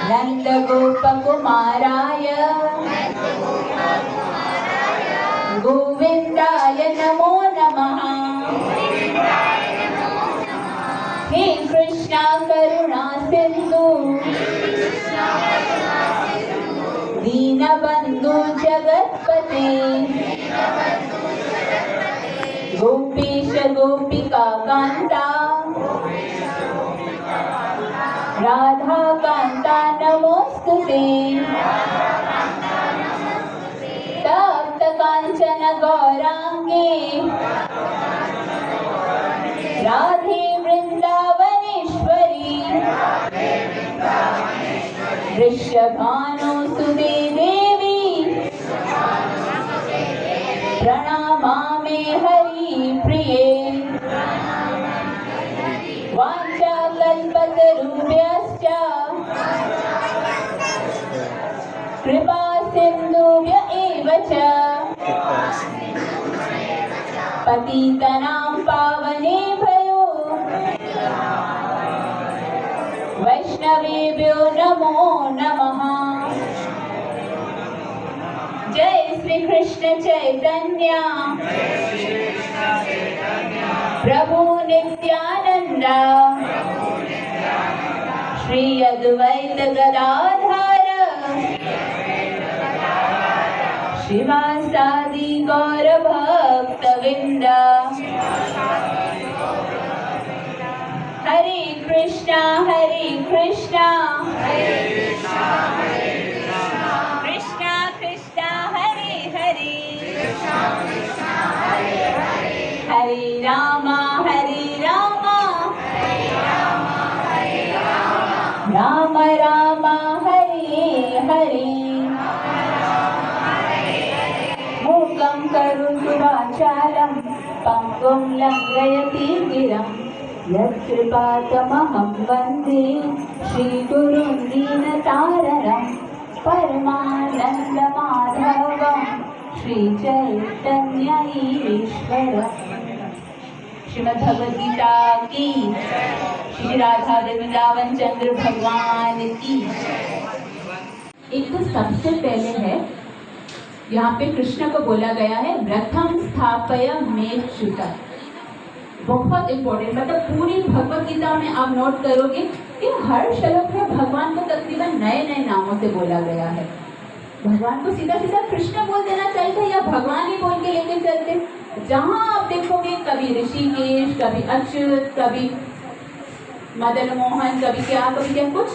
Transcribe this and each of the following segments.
नन्दगोपकुमाराय गोविन्दाय नमो नमः। हे कृष्णा करुणा सिन्धु दीनबन्धु जगत्पते गोपीश गोपिका कान्ता राधा कान्ता नमोस्तुते। तप्त कांचन गौरांगे राधे वृंदावनेश्वरी वृषभानुसुते देवी प्रणमामि हरिप्रिये। वाञ्छाकल्पतरुभ्यश्च कृपा सिन्धुभ्य एव च पतितनां पावनेभ्यो वैष्णवेभ्यो नमो नमः। जय श्री कृष्ण चैतन्य प्रभु नित्यानंद श्री अद्वैत गदाधर श्रीवासादि गौर भक्तवृंद। हरे कृष्णा कृष्णा कृष्णा हरे हरे हरे राम राम राम हरे हरे। मूकं करोतु वाचालं पङ्गुं लङ्घयति गिरं यत्कृपातमहं वन्दे श्रीगुरुं दीनतारणं परमानन्दमाधवं श्रीचैतन्य ईश्वरम्। श्रीमद्भगवद्गीता की, श्री राधा वृंदावन चंद्र भगवान की। एक तो सबसे पहले है यहाँ पे कृष्ण को बोला गया है रथम स्थापय मेच्युता। बहुत इम्पोर्टेंट, मतलब पूरी भगवत गीता में आप नोट करोगे कि हर श्लोक में भगवान को तकरीबन नए नए नामों से बोला गया है। भगवान को सीधा सीधा कृष्ण बोल देना चाहिए या भगवान ही बोल के लेके चलते। जहाँ आप देखोगे कभी ऋषिकेश, कभी अच्युत, कभी मदन मोहन, कभी क्या कुछ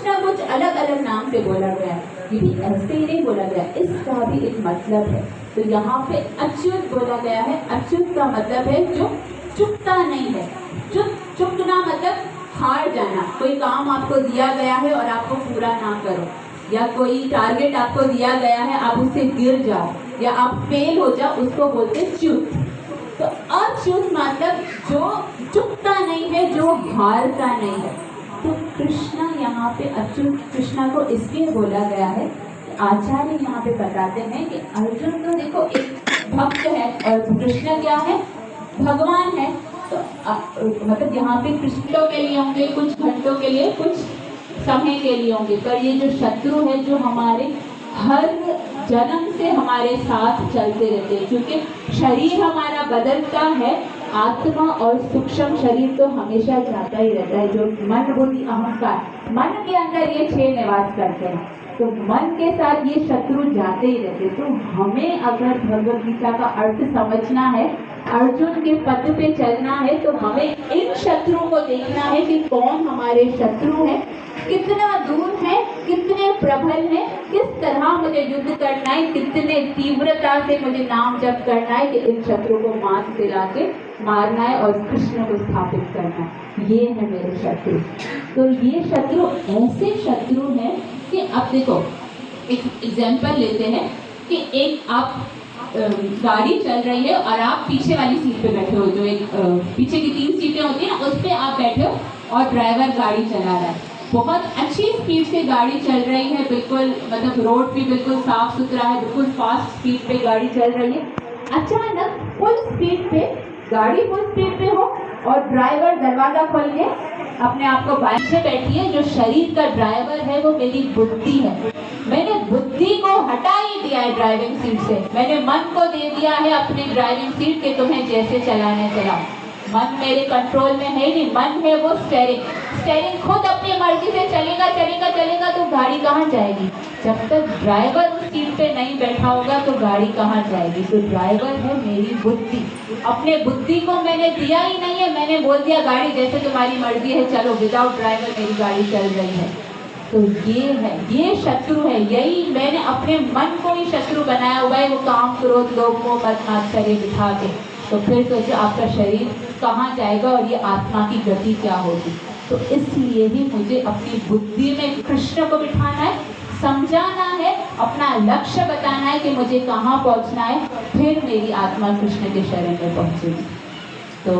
ना कुछ अलग अलग नाम से बोला गया है। ये भी ऐसे ही नहीं बोला गया, इसका भी एक मतलब है। तो यहाँ पे अच्युत बोला गया है। अच्युत का मतलब है जो चुकता नहीं है। चुकना मतलब हार जाना। कोई काम आपको दिया गया है और आपको पूरा ना करो, या कोई टारगेट आपको दिया गया है आप उससे गिर जाओ या आप फेल हो जाओ, उसको बोलते च्युत। तो अच्युत मतलब जो चुकता नहीं है, जो हारता नहीं है। तो कृष्ण यहाँ पे अच्युत कृष्ण को इसलिए बोला गया है। आचार्य यहाँ पे बताते हैं कि अर्जुन तो देखो एक भक्त है और कृष्ण क्या है, भगवान है। तो मतलब यहाँ पे कृष्णों के लिए होंगे कुछ घंटों के लिए, कुछ समय के लिए होंगे, पर ये जो शत्रु है जो हमारे हर जन्म से हमारे साथ चलते रहते हैं। क्योंकि शरीर हमारा बदलता है, आत्मा और सूक्ष्म शरीर तो हमेशा जाता ही रहता है। जो मन बुद्धि अहंकार, मन के अंदर ये 6 निवास करते हैं, तो मन के साथ ये शत्रु जाते ही रहते। तो हमें अगर भगवद गीता का अर्थ समझना है, अर्जुन के पथ पे चलना है, तो हमें इन शत्रुओं को देखना है कि कौन हमारे शत्रु है, कितना दूर है, कितने प्रबल है, किस तरह मुझे युद्ध करना है, कितने तीव्रता से मुझे नाम जप करना है कि इन शत्रु को मात दिला के मारना है और कृष्ण को स्थापित करना है। ये है मेरे शत्रु। तो ये शत्रु ऐसे शत्रु हैं कि अब देखो एक एग्जाम्पल लेते हैं कि एक आप गाड़ी चल रही है और आप पीछे वाली सीट पे बैठे हो, जो एक पीछे की 3 सीटें होती हैं ना, उस पे आप बैठे हो और ड्राइवर गाड़ी चला रहा है। बहुत अच्छी स्पीड से गाड़ी चल रही है, बिल्कुल मतलब रोड भी बिल्कुल साफ सुथरा है, बिल्कुल फास्ट स्पीड पे गाड़ी चल रही है। अचानक फुल स्पीड पे गाड़ी फुल स्पीड पे हो और ड्राइवर दरवाजा खोल के अपने आप को बाइक से बैठिए। जो शरीर का ड्राइवर है वो मेरी बुद्धि है। मैंने बुद्धि को हटा ही दिया है ड्राइविंग सीट से। मैंने मन को दे दिया है अपनी ड्राइविंग सीट के तुम्हें जैसे चलाने चलाओ। मन मेरे कंट्रोल में है नहीं, मन है वो स्टेयरिंग। स्टेयरिंग खुद अपनी मर्जी से चलेगा चलेगा चलेगा तो गाड़ी कहाँ जाएगी? जब तक ड्राइवर उस सीट पे नहीं बैठा होगा तो गाड़ी कहाँ जाएगी? तो ड्राइवर है मेरी बुद्धि। अपने बुद्धि को मैंने दिया ही नहीं है। मैंने बोल दिया गाड़ी जैसे तुम्हारी मर्जी है चलो, विदाउट ड्राइवर मेरी गाड़ी चल रही है। तो ये है, ये शत्रु है। यही मैंने अपने मन को ही शत्रु बनाया हुआ है। वो काम क्रोध लोभ मोह मद मात्सर्य बिठा के, तो फिर सोचो आपका शरीर कहाँ जाएगा और ये आत्मा की गति क्या होगी। तो इसलिए ही मुझे अपनी बुद्धि में कृष्ण को बिठाना है, समझाना है, अपना लक्ष्य बताना है कि मुझे कहाँ पहुँचना है, फिर मेरी आत्मा कृष्ण के शरण में पहुँचेगी। तो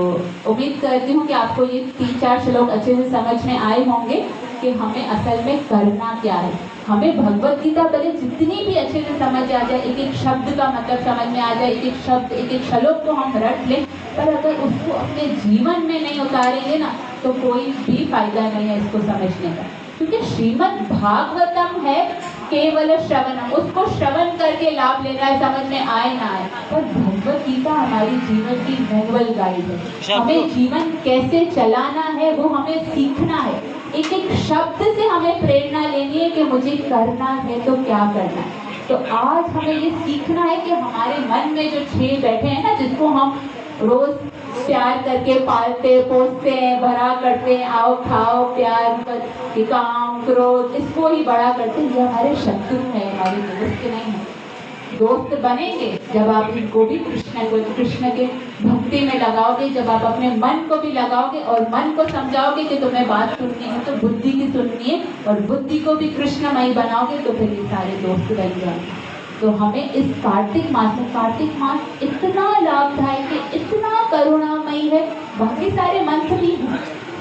उम्मीद करती हूँ कि आपको ये 3-4 श्लोक अच्छे से समझ में आए होंगे कि हमें असल में करना क्या है। हमें भगवत गीता भले जितनी भी अच्छे से समझ आ जाए, एक एक शब्द का मतलब समझ में आ जाए, एक एक शब्द एक एक श्लोक को हम रट लें, पर अगर उसको अपने जीवन में नहीं उतारेंगे ना तो कोई भी फायदा नहीं है इसको समझने का। क्योंकि श्रीमद् भागवतम है केवल श्रवणम, उसको श्रवण करके लाभ लेना है, समझ में आए ना आए। पर भगवत गीता हमारी जीवन की मैनुअल गाइड है। हमें जीवन कैसे चलाना है वो हमें सीखना है। एक एक शब्द से हमें प्रेरणा लेनी है कि मुझे करना है तो क्या करना है। तो आज हमें ये सीखना है कि हमारे मन में जो 6 बैठे हैं ना, जिसको हम रोज प्यार करके पालते पोसते हैं, बड़ा करते हैं, आओ खाओ प्यार कर, काम क्रोध, इसको ही बड़ा करते हैं, ये हमारे शत्रु हैं, हमारे दोस्त नहीं है। दोस्त बनेंगे जब आप इनको भी कृष्ण के भक्ति में लगाओगे, जब आप अपने मन को भी लगाओगे और मन को समझाओगे कि तुम्हें बात सुननी है तो बुद्धि की सुननी है, और बुद्धि को भी कृष्णमयी बनाओगे तो फिर ये सारे दोस्त बन जाएंगे। तो हमें इस कार्तिक मास में, कार्तिक मास इतना लाभदायक है, इतना करुणामयी है, बाकी सारे मंथ भी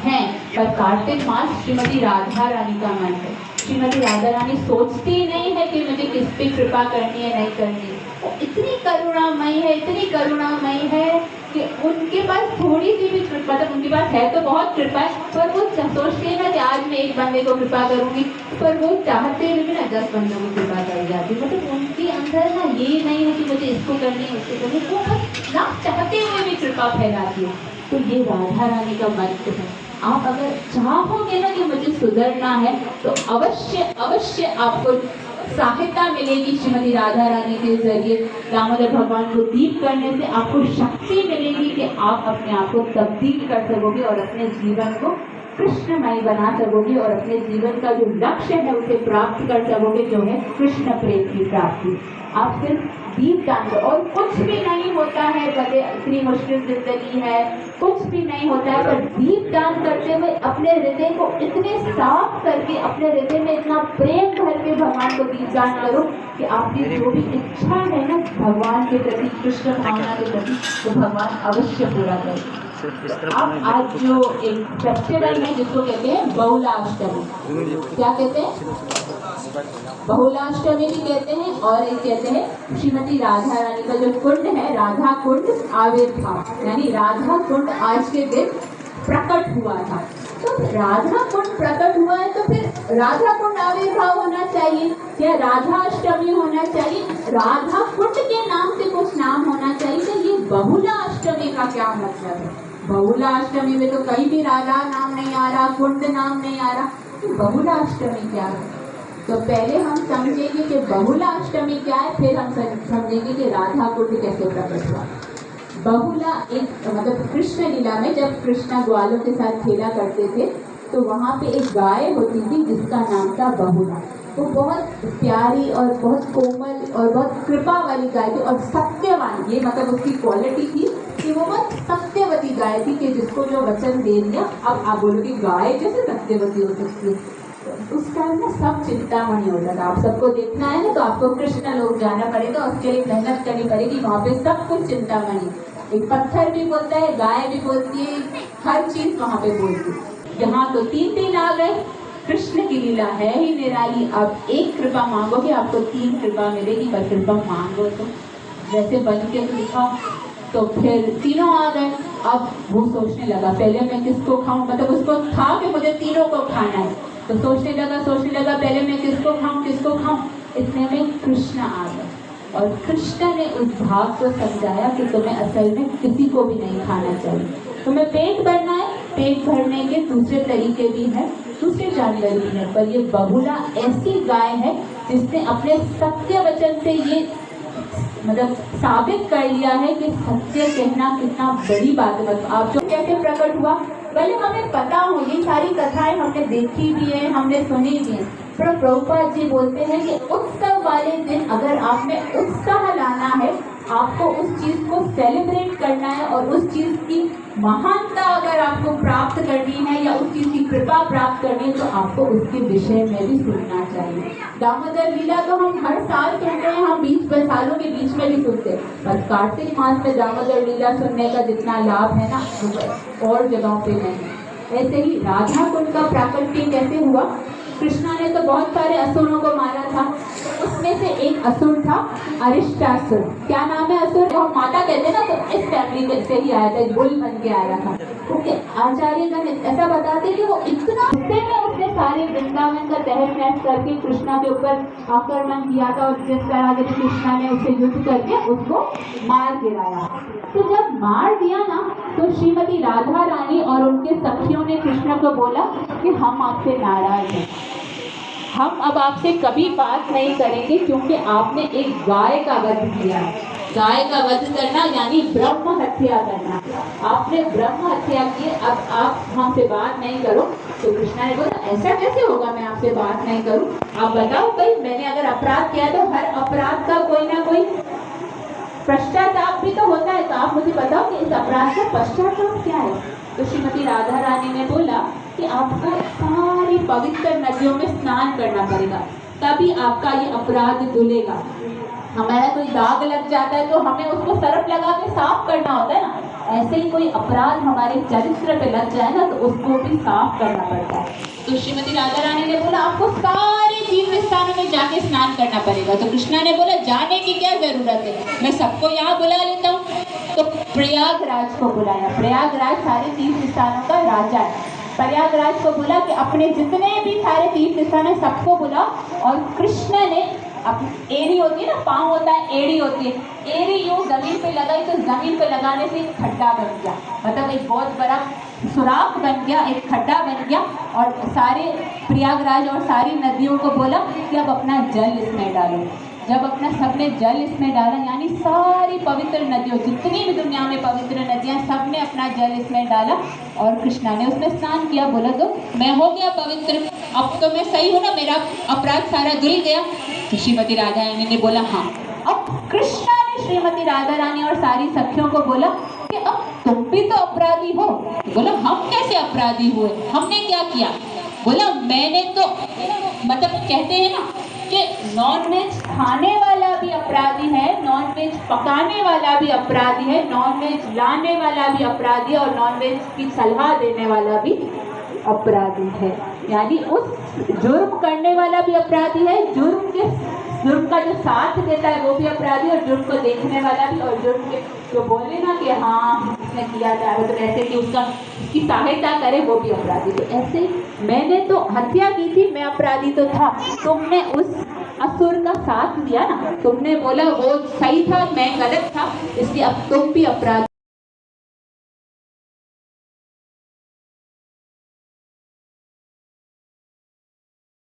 हैं, पर कार्तिक मास श्रीमती राधा रानी का मंथ है। श्रीमती राधा रानी सोचती नहीं है कि मुझे किस पे कृपा करनी है नहीं करनी। वो इतनी करुणामयी है, इतनी करुणामयी है कि उनके पास थोड़ी सी भी कृपा, मतलब उनके पास है तो बहुत कृपा है, पर वो सोचते हैं ना कि आज मैं एक बंदे को कृपा करूंगी, पर वो चाहते हुए भी ना 10 बंदों को कृपा कर जाती। मतलब उनके अंदर ना ये नहीं है कि मुझे इसको करनी है उसको करनी है, वो बस ना चाहते हुए भी कृपा फैलाती है। तो ये राधा रानी का मंत्र है। आप अगर चाहोगे ना कि मुझे सुधरना है तो अवश्य अवश्य आपको सहायता मिलेगी श्रीमती राधा रानी के जरिए। दामोदर भगवान को दीप करने से आपको शक्ति मिलेगी कि आप अपने आप को तब्दील कर सकोगे और अपने जीवन को कृष्णमय बना सकोगे और अपने जीवन का जो लक्ष्य है उसे प्राप्त कर सकोगे, जो है कृष्ण प्रेम की प्राप्ति। आप सिर्फ दीप दान करो और कुछ भी नहीं होता है, भले इतनी मुश्किल जिंदगी है, कुछ भी नहीं होता है, पर दीप दान करते हुए अपने हृदय को इतने साफ करके, अपने हृदय में इतना प्रेम भर के भगवान को दीप दान करो कि आपकी जो भी इच्छा है ना भगवान के प्रति, कृष्ण भावना के प्रति, तो भगवान अवश्य पूरा करें। आप आज जो एक फेस्टिवल है जिसको कहते हैं बहुलाष्टमी, क्या कहते हैं? बहुलाष्टमी भी कहते हैं, और एक कहते हैं श्रीमती राधा रानी का जो कुंड है, राधा कुंड आविर्भाव, यानी राधा कुंड आज के दिन प्रकट हुआ था। तो राधा कुंड प्रकट हुआ है तो फिर राधा कुंड आविर्भाव होना चाहिए या राधा अष्टमी होना चाहिए, राधा कुंड के नाम से कुछ नाम होना चाहिए। तो ये बहुलाष्टमी का क्या मतलब है? बहुलाष्टमी में तो कहीं भी राधा नाम नहीं आ रहा, कुंड नाम नहीं आ रहा, तो बहुलाष्टमी क्या है? तो पहले हम समझेंगे कि बहुलाष्टमी क्या है, फिर हम समझेंगे कि राधा कुंड कैसे प्रकट हुआ। बहुला एक मतलब कृष्ण लीला में जब कृष्ण ग्वालों के साथ खेला करते थे तो वहाँ पे एक गाय होती थी जिसका नाम था बहुला। वो बहुत प्यारी और बहुत कोमल और बहुत कृपा वाली गाय थी और सत्यवान, ये मतलब उसकी क्वालिटी थी कि वो बहुत सत्यवती गाय थी कि जिसको जो वचन दे दिया। अब आप बोलोगे गाय कैसे सत्यवती हो सकती है? उस टाइम में सब चिंतामणि होता था। आप सबको देखना है ना तो आपको कृष्ण लोग जाना पड़ेगा, उसके लिए मेहनत करनी पड़ेगी। वहाँ पे सब कुछ चिंतामणि, एक पत्थर भी बोलता है, गाय भी बोलती है, हर चीज वहाँ पे बोलती है। यहाँ तो 3 आ गए। कृष्ण की लीला है ही निराली। अब एक कृपा मांगोगे आपको 3 कृपा मिलेगी, पर कृपा मांगो तो वैसे बन के तो दिखाओ। तो फिर तीनों आ गए। अब वो सोचने लगा पहले मैं किसको खाऊं, मतलब उसको था कि मुझे तीनों को खाना है, तो सोचने लगा पहले मैं किसको खाऊं। इतने में कृष्ण आ गए और कृष्ण ने उस भाग को समझाया कि तुम्हें असल में किसी को भी नहीं खाना चाहिए, तुम्हें पेट भरना है, पेट भरने के दूसरे तरीके भी हैं, दूसरे जानवर भी हैं, पर ये बहुला ऐसी गाय है जिसने अपने सत्य वचन से ये मतलब साबित कर लिया है कि सत्य कहना कितना बड़ी बात है। मतलब आप जो कैसे प्रकट हुआ, पहले हमें पता हो, ये सारी कथाएं हमने देखी भी है, हमने सुनी भी है, पर प्रभुपाद जी बोलते हैं कि उत्सव वाले दिन अगर आप में उत्साह लाना है, आपको उस चीज को सेलिब्रेट करना है और उस चीज की महानता अगर आपको प्राप्त करनी है या उस चीज की कृपा प्राप्त करनी है, तो आपको उसके विषय में भी सुनना चाहिए। दामोदर लीला तो हम हर साल सुनते हैं, हम 20 सालों के बीच में भी सुनते हैं, पर कार्तिक मास में दामोदर लीला सुनने का जितना लाभ है ना, और जगहों पे नहीं। ऐसे ही राधा कुंड का प्राकट्य कैसे हुआ, कृष्णा ने तो बहुत सारे असुरों को मारा था, उसमें से एक असुर था अरिष्टासुर। क्या नाम है असुर, जो हम माता कहते हैं ना, तो इस फैमिली से ही आया था, एक बुल बन के आया था। ओके, आचार्यगण ऐसा बताते कि वो इतना गुस्से में उसने सारे वृंदावन का तहस नहस करके कृष्णा के ऊपर आक्रमण किया था, और जिस तरह से कृष्णा ने उसे युद्ध करके उसको मार गिराया। तो जब मार दिया ना, तो श्रीमती राधा रानी और उनके सखियों ने कृष्ण को बोला कि हम आपसे नाराज हैं, हम अब आपसे कभी बात नहीं करेंगे, क्योंकि आपने एक गाय का वध किया। गाय का वध करना यानी ब्रह्म हत्या करना, आपने ब्रह्म हत्या की, अब आप हमसे बात नहीं करो। तो कृष्णा ने बोला ऐसा कैसे होगा, मैं आपसे बात नहीं करूं, आप बताओ भाई, मैंने अगर अपराध किया तो हर अपराध का कोई ना कोई पश्चाताप भी तो होता है, तो आप मुझे बताओ कि इस अपराध का पश्चाताप क्या है। तो श्रीमती राधा रानी ने बोला कि आपको सारी पवित्र नदियों में स्नान करना पड़ेगा, तभी आपका ये अपराध धुलेगा। हमारा कोई दाग लग जाता है तो हमें उसको सरफ लगा के साफ करना होता है ना, ऐसे ही कोई अपराध हमारे चरित्र पे लग जाए ना, तो उसको भी साफ करना पड़ता है। तो श्रीमती राधा रानी ने बोला आपको सारे तीर्थ स्थानों में जाके स्नान करना पड़ेगा। तो कृष्णा ने बोला जाने की क्या जरूरत है, मैं सबको यहाँ बुला लेता हूँ। तो प्रयागराज को बुलाया, प्रयागराज सारे तीर्थ स्थानों का राजा है, प्रयागराज को बोला कि अपने जितने भी सारे तीर्थ स्थान है सबको बुला। और कृष्ण ने अपनी एड़ी होती है ना, पाँव होता है, एड़ी होती है, एड़ी यूँ जमीन पे लगाई तो जमीन पे लगाने से एक खड्डा बन गया, मतलब एक बहुत बड़ा सुराख बन गया, एक खड्डा बन गया। और सारे प्रयागराज और सारी नदियों को बोला कि अब अपना जल इसमें डालो। जब अपना सबने जल इसमें डाला, यानी सारी पवित्र नदियों, जितनी भी दुनिया में पवित्र नदियाँ, सब ने अपना जल इसमें डाला और कृष्णा ने उसमें स्नान किया। बोला तो मैं हो गया पवित्र, अब तो मैं सही हूँ ना, मेरा अपराध सारा धुल गया। तो श्रीमती राधा रानी ने बोला हाँ। अब कृष्णा ने श्रीमती राधा रानी और सारी सखियों को बोला कि अब तुम भी तो अपराधी हो। बोला हम कैसे अपराधी हुए, हमने क्या किया। बोला मैंने तो, मतलब कहते हैं ना कि नॉनवेज खाने वाला भी अपराधी है, नॉनवेज पकाने वाला भी अपराधी है, नॉनवेज लाने वाला भी अपराधी है और नॉनवेज की सलाह देने वाला भी अपराधी है। यानी उस जुर्म करने वाला भी अपराधी है, जुर्म का जो साथ देता है वो भी अपराधी, और जुर्म को देखने वाला भी, और जुर्म के जो बोले ना कि हाँ इसने किया जाए, मतलब ऐसे कि उसकी सहायता करे, वो भी अपराधी। तो ऐसे मैंने तो हत्या की थी, मैं अपराधी तो था, तुमने उस असुर का साथ दिया ना, तुमने बोला वो सही था मैं गलत था, इसलिए अब तुम भी अपराधी